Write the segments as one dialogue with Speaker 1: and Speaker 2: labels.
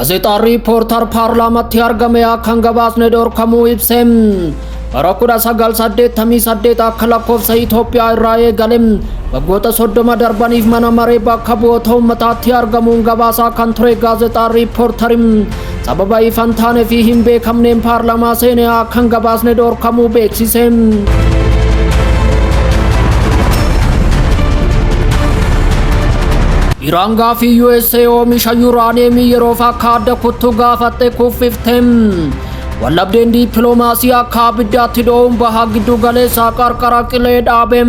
Speaker 1: Gaazexaa Riippoortar Paarlaamaatti argame akka gabaasni dhorkamuu ibse. Bara 1988 akka lakkoofsa Itoophiyaa irraa eegale waggoota 30 darbaniif mana maree bakka bu'oota uummataatti argamuun gabaasaa kan ture gaazexaa Riippoortar sababa ifan taanee fi hin beekamneen paarlaamaa seenee akka gabaasni dhorkamuu beeksise. Iraan gaafii USA oomisha yuuraaniyeemii yeroof akka adda kuttu gaafatte kuffifte. Wallabdeen dippiloomaasii akka abiddaatti dho'uun baha giddu galeessaa qarqara qilee dhaabe.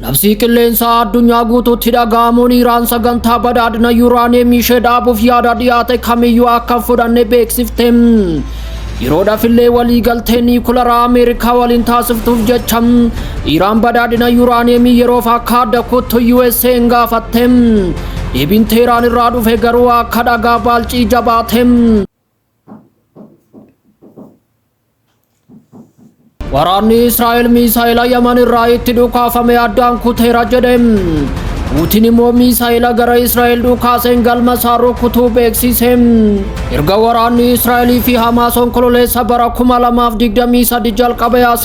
Speaker 1: Labsii qilleensaa addunyaa guutuutti dhaga'amuun Iraan sagantaa badhaadhina yuuraaniyeemii ishee dhaabuuf yaada dhiyaate kamiyyuu akka fudhanne beeksifte. Yeroodhaaf illee waliigaltee niikuleeraa Ameerikaa waliin taasiftuuf jecha Iraan badhaadhina yuuraaniyeemii yeroof akka adda kuttu USA gaafatte. Deebiin Teheraan irraa dhufe garuu akka dhagaa baalcii jabaate. Waraanni Israa'el misaa'ila Yaman irraa itti dhukaafame addaan kuteera jedhe. Puutiin immoo misaa'ila gara Israa'el dhukaaseen galma isaa rukutuu beeksise. Erga waraanni Israa'elii fi Hamaas onkololeessa bara 2023 jalqabe as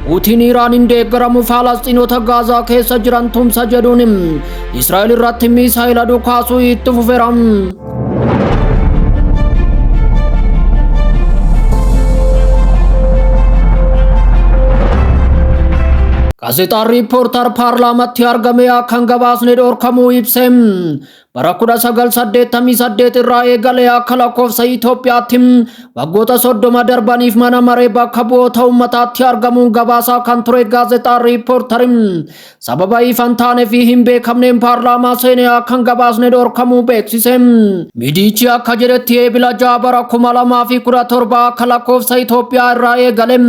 Speaker 1: Puutiin Iraaniin deeggaramu Falasxiinota Gaazaa keessa jiran tumsa jedhuun Israa'el irratti misaa'ila dhukaasuu itti fufeera. Gaazexaan Riippoortar Paarlaamaatti argame akka gabaasni dhorkamuu ibse. Bara 1988 irraa eegale akka lakkoofsa Itoophiyaatti waggoota 30 darbaniif mana maree bakka bu'oota uummataatti argamuun gabaasaa kan ture gaazexaan Riippoortar sababa ifan taanee fi hin beekamneen paarlaamaa seenee akka gabaasni dhorkamuu beeksise. Miidiyichi akka jedhetti eebila 6 bara 2017 akka lakkoofsa Itoophiyaa irraa eegale.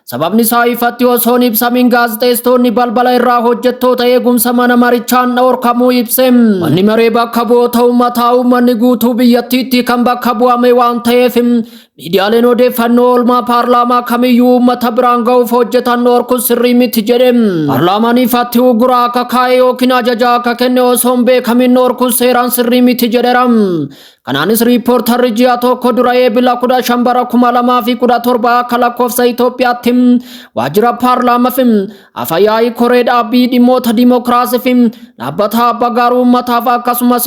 Speaker 1: Sababni isaa ifatti osoo hin ibsamin gaazexeessitoonni balbala irraa hojjettoota eegumsa mana marichaan dhorkamuu ibse. Manni maree bakka bu'oota uummataa uummanni guutuu biyyattiitti kan bakka bu'ame waan ta'eef miidiyaaleen odeeffannoo oolmaa paarlaamaa kamiyyuu uummata biraan ga'uuf hojjetan dhorkuun sirrii miti jedhe. Paarlaamaan ifatti uggura akka kaa'e yookiin ajaja akka kenne osoo hin beekamin dhorkuun seeraan sirrii miti jedheera. Kanaanis Riippoortarri ji'a tokko dura eebila 15 bara 2017 akka lakkoofsa Itoophiyaatti waajjira paarlaamaaf afyaa'ii koree dhaabbii dhimmoota dimokiraasiif dhaabbata abbaa gaaruu uummataaf akkasumas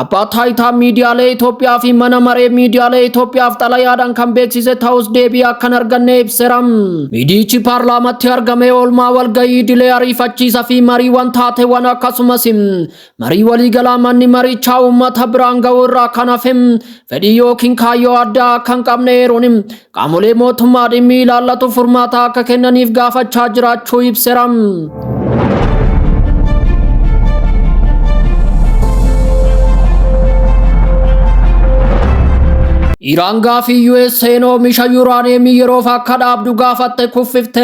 Speaker 1: abbaa taayitaa miidiyaalee Itoophiyaa fi mana maree miidiyaalee Itoophiyaaf xalayaadhaan kan beeksise ta'us deebii akka hin arganne ibseera. Miidiyichi paarlaamaatti argame oolmaa walgahii idilee ariifachiisaa fi mariiwwan taateewwan akkasumas marii waliigalaa manni marichaa uummata biraan ga'uu irraa kan hafe fedhii yookiin kaayyoo addaa kan qabne eeruun qaamolee mootummaa dhimmi ilaallatu furmaata akka kennaniif gaafachaa jiraachuu ibseera. Iraan gaafii USA oomisha yuuraaniyeemii yeroof akka dhaabdu gaafatte kuffifte.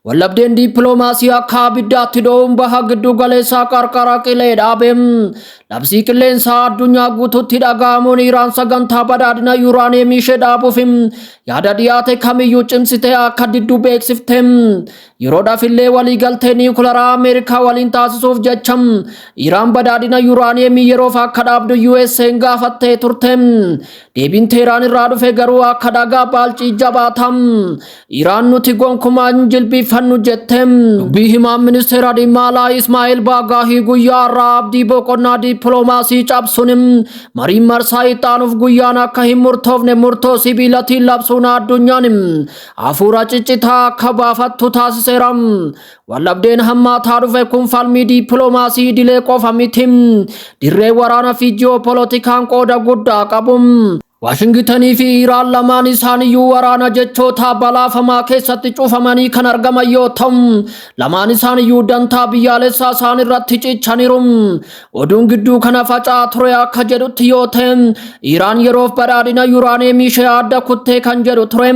Speaker 1: Wallabdeen dippiloomaasii akka abiddaatti dho'uun baha giddu galeessaa qarqara qilee dhaabe. Labsii qilleensaa addunyaa guutuutti dhaga'amuun Iraan sagantaa badhaadhina yuuraaniyeemii ishee dhaabuuf yaada dhiyaate kamiyyuu cimsitee akka diddu beeksifte. Yeroodhaaf illee waliigaltee niikuleeraa Ameerikaa waliin taasisuuf jecha Iraan badhaadhina yuuraaniyeemii yeroof akka dhaabdu USA gaafattee turte. Deebiin Teheraan irraa dhufe garuu akka dhagaa baalcii jabaata. Iraan nuti gonkumaan jilbiifannu jette. Dubbii himaan ministeera dhimma alaa Ismaa'eel Baagaahii guyyaa irraa abdii boqonnaa dippiloomaasii cabsuun mariin marsaa ittaanuuf guyyaan akka hin murtoofne murtoo sibiilatiin labsuun addunyaan hafuura ciccitaa akka baafattu taasiseera. Wallabdeen hammaataa dhufe kun falmii dippiloomaasii idilee qofa miti. Dirree waraanaa fi ji'oopolitikaan qooda guddaa qabu. Waashingitanii fi Iraan lamaan isaaniyyuu waraana jechoota balaafamaa keessatti cufamanii kan argaman yoo ta'u lamaan isaaniyyuu dantaa biyyaalessaa isaan irratti cichaniiru. Oduun gidduu kana faca'aa ture akka jedhutti yoo ta'e Iraan yeroof badhaadhina yuuraaniyeemii ishee adda kuttee kan jedhu ture.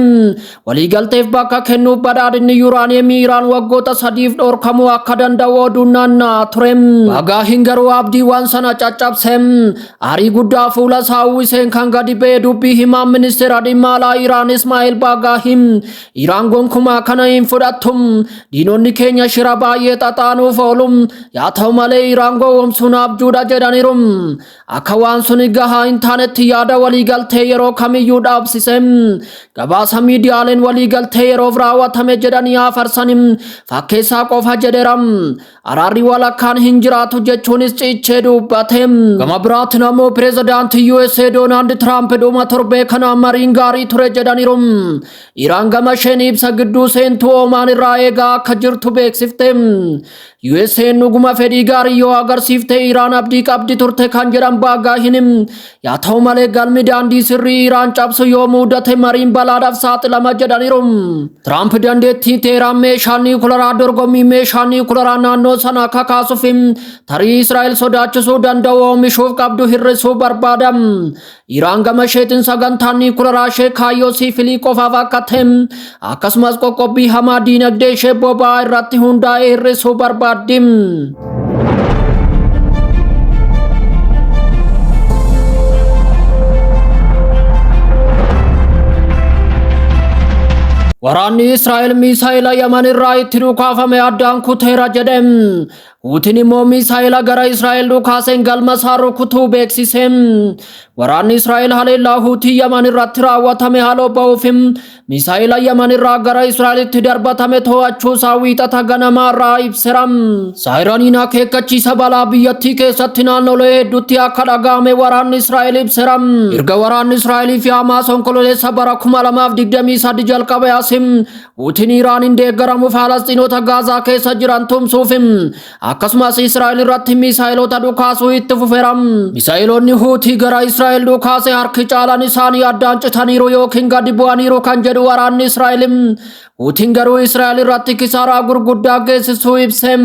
Speaker 1: Waliigalteef bakka kennuuf badhaadhinni yuuraaniyeemii Iraan waggoota 3f dhorkamuu akka danda'u oduun naanna'aa ture. Baagaahiin garuu abdiiwwan sana caccabse. Aarii guddaa fuula isaa uwwiseen kan gadi ba'e dubbii himaa ministeera dhimma alaa Iraan Ismaa'eel Baagaahim Iraan gonkumaa kana hin fudhattum diinonni keenya shira baay'ee xaxaanuuf oolum yaa ta'u malee Iraan gowwoomsuun abjuudha jedhaniiru akka waan sun gahaa hin taanetti yaada waliigaltee yeroo kamiyyuu dhaabsisem gabaasa miidiyaaleen waliigaltee yeroof raawwatame jedhanii afarsanim fakkeessaa qofa jedheeram araarri walakkaan hin jiraatu jechuunis ciichee dubbatem gama biraatiin ammoo pireezidaantii USA Donald Trump dhuma torbee kana mariin gaarii ture jedhaniiru Iraan gama isheen ibsa gidduu seentuu Omaan irraa eegaa akka jirtu beeksifte USA nuguma fedhii gaarii yoo agarsiifte Iraan abdii qabdi turte kan jedhan Baagaahinim yaa ta'u malee galmi daandii sirrii Iraan cabsu yoo mudate mariin balaadhaaf saaxilama jedhaniiru Trump dandeettii Teheraan meeshaa niwukilaraa dorgommii meeshaa niwukilaraa naannoo sana kakaasuuf tarii Israa'el sodaachisuu danda'u oomishuuf qabdu hir'isuu barbaadam Iraan gama isheetiin sagantaa niwukilaraa ishee kaayyoo siifilii qofaaf akka ta'e akkasumas qoqqobbii hamaa diinagdee ishee boba'aa irratti hundaa'ee hir'isuu barbaadim. Waraanni Israa'el misaa'ila Yaman irraa itti dhukaafame addaan kuteera jedhem Puutiin immoo misaa'ila gara Israa'el dhukaaseen galma isaa rukutuu beeksisem waraanni Israa'el haleellaa Huutii Yaman irratti raawwatame haaloo ba'uuf misaa'ila Yaman irraa gara Israa'elitti darbatame to'achuu isaa wiixata ganamaa irraa ibseram Saayiraaniin akeekkachiisa balaa biyyattii keessatti naannolee hedduutti akka dhaga'ame waraanni Israa'el ibseram erga waraanni Israa'elii fi Hamaas onkololeessa bara 2023 jalqabe asim Puutiin Iraaniin deeggaramu Falasxiinota Gaazaa keessa jiran tumsuuf akkasumas Israa'el irratti misaa'ilota dhukaasuu itti fufeeram misaa'ilonni Huutii gara Israa'el dhukaase harki caalaan isaanii addaan citaniiru yookiin gadi bu'aniiru kan jedhu waraanni Israa'el Huutiin garuu Israa'el irratti kisaaraa gurguddaa geessisuu ibsem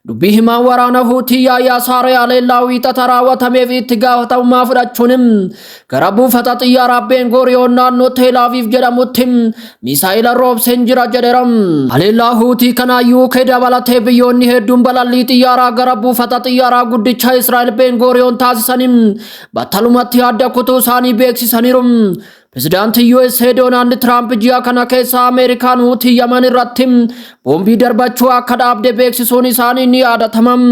Speaker 1: dubbii himaan waraana Huutii Yahyaa Saaree haleellaa wiixata raawwatameef itti gaafatamummaa fudhachuun gara buufata xiyyaaraa Ben Guriyoon naannoo Teel Aviv jedhamutti misaa'ila roobseen jira jedheeram haleellaa Huutii kana UK dabalatee biyyoonni hedduun balallii xiyyaaraa gara buufata xiyyaaraa guddicha Israa'el Ben Guriyoon taasisaniin battalumatti adda kutuu isaanii beeksisaniiru Presidenti USA Donald Trump ji'a kana keessa Ameerikaan Huutii Yaman irratti boombii darbachuu akka dhaabde beeksisuun isaanii ni yaadatamam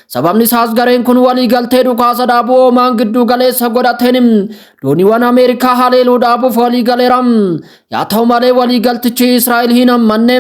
Speaker 1: sababni isaas gareen kun waliigaltee dhukaasa dhaabuu Omaan giddu galeessa godhateen dooniiwwan Ameerikaa haleeluu dhaabuuf waliigaleeram yaa ta'u malee waliigaltichi Israa'el hin ammanne